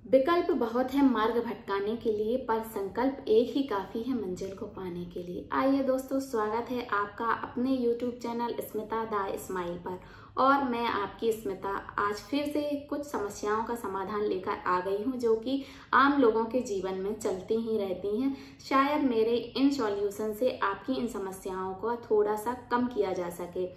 विकल्प बहुत है मार्ग भटकाने के लिए, पर संकल्प एक ही काफी है मंजिल को पाने के लिए। आइए दोस्तों, स्वागत है आपका अपने YouTube channel Smita the smile पर। और मैं आपकी स्मिता आज फिर से कुछ समस्याओं का समाधान लेकर आ गई हूँ, जो कि आम लोगों के जीवन में चलती ही रहती हैं। शायद मेरे इन सॉल्यूशन से आपकी इन समस्याओं को थोड़ा सा कम किया जा सके।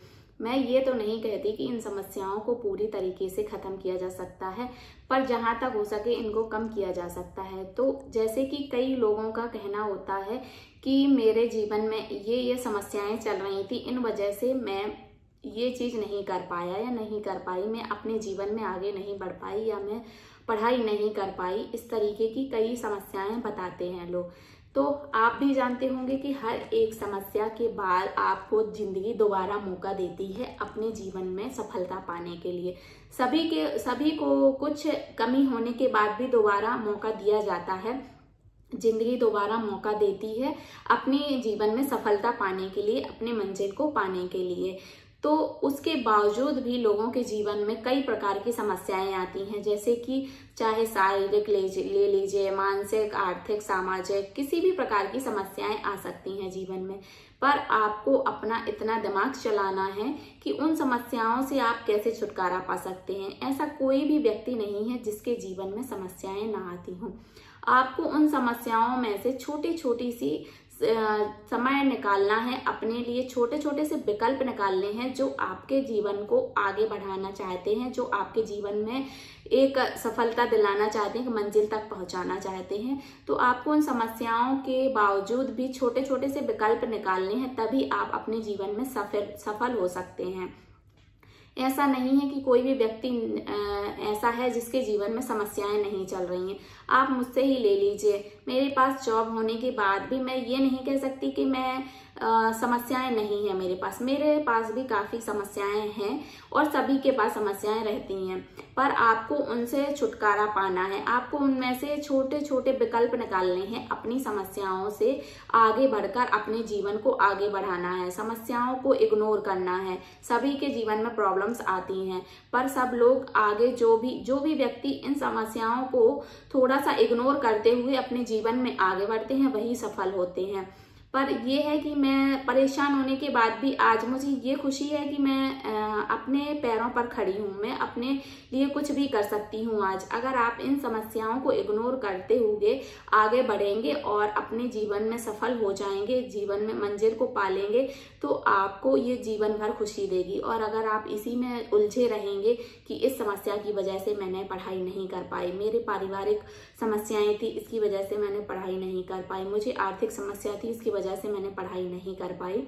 मैं ये तो नहीं कहती कि इन समस्याओं को पूरी तरीके से खत्म किया जा सकता है, पर जहां तक हो सके इनको कम किया जा सकता है। तो जैसे कि कई लोगों का कहना होता है कि मेरे जीवन में ये समस्याएं चल रही थी, इन वजह से मैं ये चीज नहीं कर पाया या नहीं कर पाई, मैं अपने जीवन में आगे नहीं बढ़ पाई या मैं पढ़ाई नहीं कर पाई। इस तरीके की कई समस्याएं बताते हैं लोग। तो आप भी जानते होंगे कि हर एक समस्या के बाद आपको जिंदगी दोबारा मौका देती है अपने जीवन में सफलता पाने के लिए। सभी को कुछ कमी होने के बाद भी दोबारा मौका दिया जाता है। जिंदगी दोबारा मौका देती है अपने जीवन में सफलता पाने के लिए, अपने मंजिल को पाने के लिए। तो उसके बावजूद भी लोगों के जीवन में कई प्रकार की समस्याएं आती हैं, जैसे कि चाहे शारीरिक ले लीजिए, मानसिक, आर्थिक, सामाजिक, किसी भी प्रकार की समस्याएं आ सकती हैं जीवन में। पर आपको अपना इतना दिमाग चलाना है कि उन समस्याओं से आप कैसे छुटकारा पा सकते हैं। ऐसा कोई भी व्यक्ति नहीं है जिसके जीवन में समस्याएं ना आती हों। आपको उन समस्याओं में से छोटी सी समय निकालना है, अपने लिए छोटे छोटे से विकल्प निकालने हैं जो आपके जीवन को आगे बढ़ाना चाहते हैं, जो आपके जीवन में एक सफलता दिलाना चाहते हैं, मंजिल तक पहुंचाना चाहते हैं। तो आपको उन समस्याओं के बावजूद भी छोटे छोटे से विकल्प निकालने हैं, तभी आप अपने जीवन में सफल हो सकते हैं। ऐसा नहीं है कि कोई भी व्यक्ति ऐसा है जिसके जीवन में समस्याएं नहीं चल रही हैं। आप मुझसे ही ले लीजिए, मेरे पास जॉब होने के बाद भी मैं ये नहीं कह सकती कि मैं समस्याएं नहीं है मेरे पास भी काफी समस्याएं हैं और सभी के पास समस्याएं रहती हैं। पर आपको उनसे छुटकारा पाना है, आपको उनमें से छोटे छोटे विकल्प निकालने हैं, अपनी समस्याओं से आगे बढ़कर अपने जीवन को आगे बढ़ाना है। समस्याओं को इग्नोर करना है। सभी के जीवन में प्रॉब्लम्स आती हैं, पर सब लोग आगे जो भी व्यक्ति इन समस्याओं को थोड़ा सा इग्नोर करते हुए अपने जीवन में आगे बढ़ते हैं, वही सफल होते हैं। पर यह है कि मैं परेशान होने के बाद भी आज मुझे ये खुशी है कि मैं अपने पैरों पर खड़ी हूँ, मैं अपने लिए कुछ भी कर सकती हूँ आज। अगर आप इन समस्याओं को इग्नोर करते हुए आगे बढ़ेंगे और अपने जीवन में सफल हो जाएंगे, जीवन में मंजिल को पालेंगे, तो आपको ये जीवन भर खुशी देगी। और अगर आप इसी में उलझे रहेंगे कि इस समस्या की वजह से मैंने पढ़ाई नहीं कर पाई, मेरे पारिवारिक समस्याएं थी इसकी वजह से मैंने पढ़ाई नहीं कर पाई, मुझे आर्थिक समस्या थी इसकी वजह से मैंने पढ़ाई नहीं कर पाई,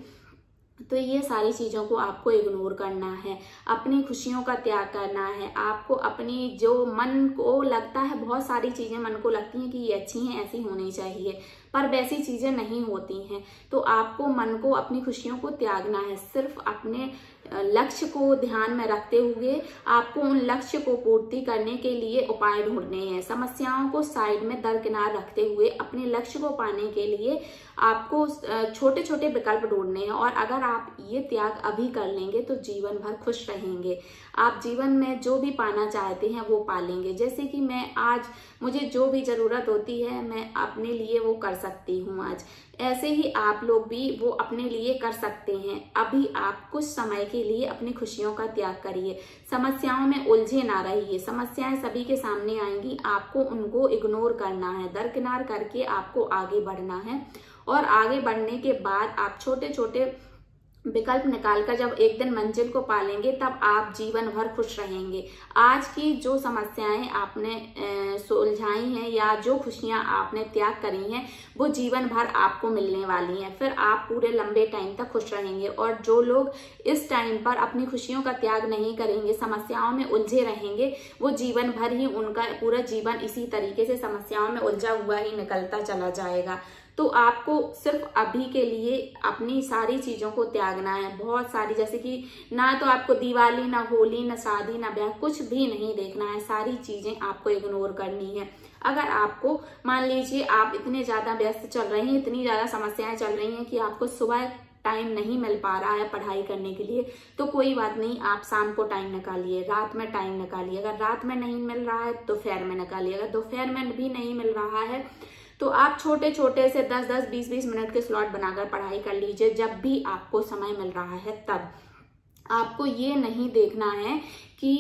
तो ये सारी चीजों को आपको इग्नोर करना है, अपनी खुशियों का त्याग करना है। आपको अपनी जो मन को लगता है, बहुत सारी चीजें मन को लगती हैं कि ये अच्छी हैं, ऐसी होनी चाहिए, पर वैसी चीजें नहीं होती हैं। तो आपको मन को, अपनी खुशियों को त्यागना है। सिर्फ अपने लक्ष्य को ध्यान में रखते हुए आपको उन लक्ष्य को पूर्ति करने के लिए उपाय ढूंढने हैं। समस्याओं को साइड में दरकिनार रखते हुए अपने लक्ष्य को पाने के लिए आपको छोटे छोटे विकल्प ढूंढने हैं। और अगर आप ये त्याग अभी कर लेंगे तो जीवन भर खुश रहेंगे। आप जीवन में जो भी पाना चाहते हैं वो पालेंगे। जैसे कि मैं आज, मुझे जो भी जरूरत होती है मैं अपने लिए वो कर सकती हूँ आज, ऐसे ही आप लोग भी वो अपने लिए कर सकते हैं। अभी आप कुछ समय के लिए अपनी खुशियों का त्याग करिए, समस्याओं में उलझे ना रहिए। समस्याएं सभी के सामने आएंगी, आपको उनको इग्नोर करना है, दरकिनार करके आपको आगे बढ़ना है। और आगे बढ़ने के बाद आप छोटे छोटे विकल्प निकालकर जब एक दिन मंजिल को पालेंगे, तब आप जीवन भर खुश रहेंगे। आज की जो समस्याएं आपने सुलझाई हैं या जो खुशियां आपने त्याग करी हैं, वो जीवन भर आपको मिलने वाली हैं। फिर आप पूरे लंबे टाइम तक खुश रहेंगे। और जो लोग इस टाइम पर अपनी खुशियों का त्याग नहीं करेंगे, समस्याओं में उलझे रहेंगे, वो जीवन भर ही उनका पूरा जीवन इसी तरीके से समस्याओं में उलझा हुआ ही निकलता चला जाएगा। तो आपको सिर्फ अभी के लिए अपनी सारी चीजों को त्यागना है, बहुत सारी, जैसे कि ना तो आपको दिवाली, ना होली, ना शादी, ना ब्याह, कुछ भी नहीं देखना है। सारी चीजें आपको इग्नोर करनी है। अगर आपको, मान लीजिए आप इतने ज्यादा व्यस्त चल रहे हैं, इतनी ज्यादा समस्याएं चल रही हैं कि आपको सुबह टाइम नहीं मिल पा रहा है पढ़ाई करने के लिए तो कोई बात नहीं, आप शाम को टाइम निकालिए, रात में टाइम निकालिए। अगर रात में नहीं मिल रहा है तो दोपहर में निकालिए। अगर दोपहर में भी नहीं मिल रहा है तो आप छोटे छोटे से 10-10, 20-20 मिनट के स्लॉट बनाकर पढ़ाई कर लीजिए। जब भी आपको समय मिल रहा है तब आपको ये नहीं देखना है कि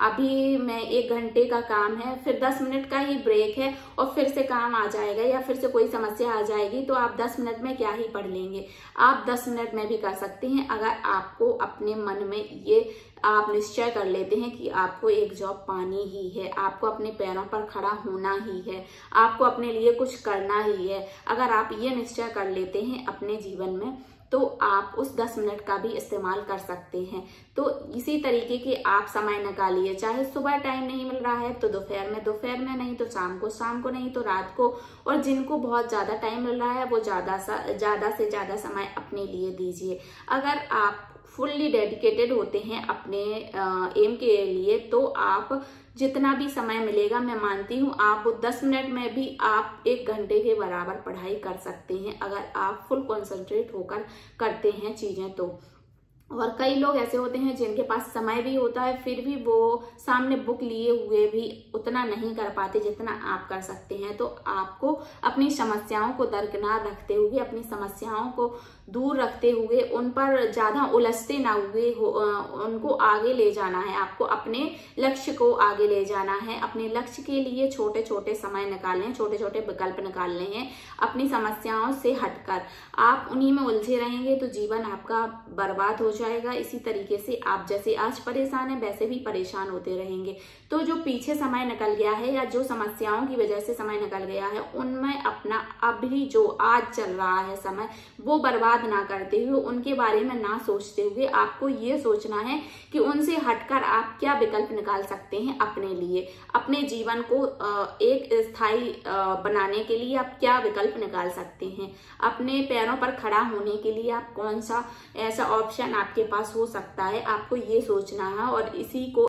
अभी मैं 1 घंटे का काम है, फिर 10 मिनट का ही ब्रेक है और फिर से काम आ जाएगा या फिर से कोई समस्या आ जाएगी तो आप 10 मिनट में क्या ही पढ़ लेंगे। आप 10 मिनट में भी कर सकते हैं अगर आपको अपने मन में ये आप निश्चय कर लेते हैं कि आपको एक जॉब पानी ही है, आपको अपने पैरों पर खड़ा होना ही है, आपको अपने लिए कुछ करना ही है। अगर आप ये निश्चय कर लेते हैं अपने जीवन में तो आप उस 10 मिनट का भी इस्तेमाल कर सकते हैं। तो इसी तरीके के आप समय निकालिए, चाहे सुबह टाइम नहीं मिल रहा है तो दोपहर में नहीं तो शाम को नहीं तो रात को, और जिनको बहुत ज्यादा टाइम मिल रहा है वो ज्यादा से ज्यादा समय अपने लिए दीजिए। अगर आप फुल्ली डेडिकेटेड होते हैं अपने एम के लिए तो आप जितना भी समय मिलेगा, मैं मानती हूँ आप 10 मिनट में भी आप 1 घंटे के बराबर पढ़ाई कर सकते हैं अगर आप फुल कंसंट्रेट होकर करते हैं चीजें तो। और कई लोग ऐसे होते हैं जिनके पास समय भी होता है फिर भी वो सामने बुक लिए हुए भी उतना नहीं कर पाते जितना आप कर सकते हैं। तो आपको अपनी समस्याओं को दरकिनार रखते हुए, अपनी समस्याओं को दूर रखते हुए, उन पर ज्यादा उलझते ना हुए उनको आगे ले जाना है। आपको अपने लक्ष्य को आगे ले जाना है। अपने लक्ष्य के लिए छोटे छोटे समय निकालने हैं, छोटे छोटे विकल्प निकालने हैं अपनी समस्याओं से हटकर। आप उन्हीं में उलझे रहेंगे तो जीवन आपका बर्बाद हो जाएगा। इसी तरीके से आप जैसे आज परेशान है वैसे भी परेशान होते रहेंगे। तो जो पीछे समय निकल गया है या जो समस्याओं की वजह से समय निकल गया है उनमें अपना अभी जो आज चल रहा है समय वो बर्बाद ना करते हुए, उनके बारे में ना सोचते हुए आपको ये सोचना है कि उनसे हटकर आप क्या विकल्प निकाल सकते हैं अपने लिए। अपने जीवन को एक स्थायी बनाने के लिए आप क्या विकल्प निकाल सकते हैं। अपने पैरों पर खड़ा होने के लिए आप कौन सा ऐसा ऑप्शन आपके पास हो सकता है, आपको ये सोचना है और इसी को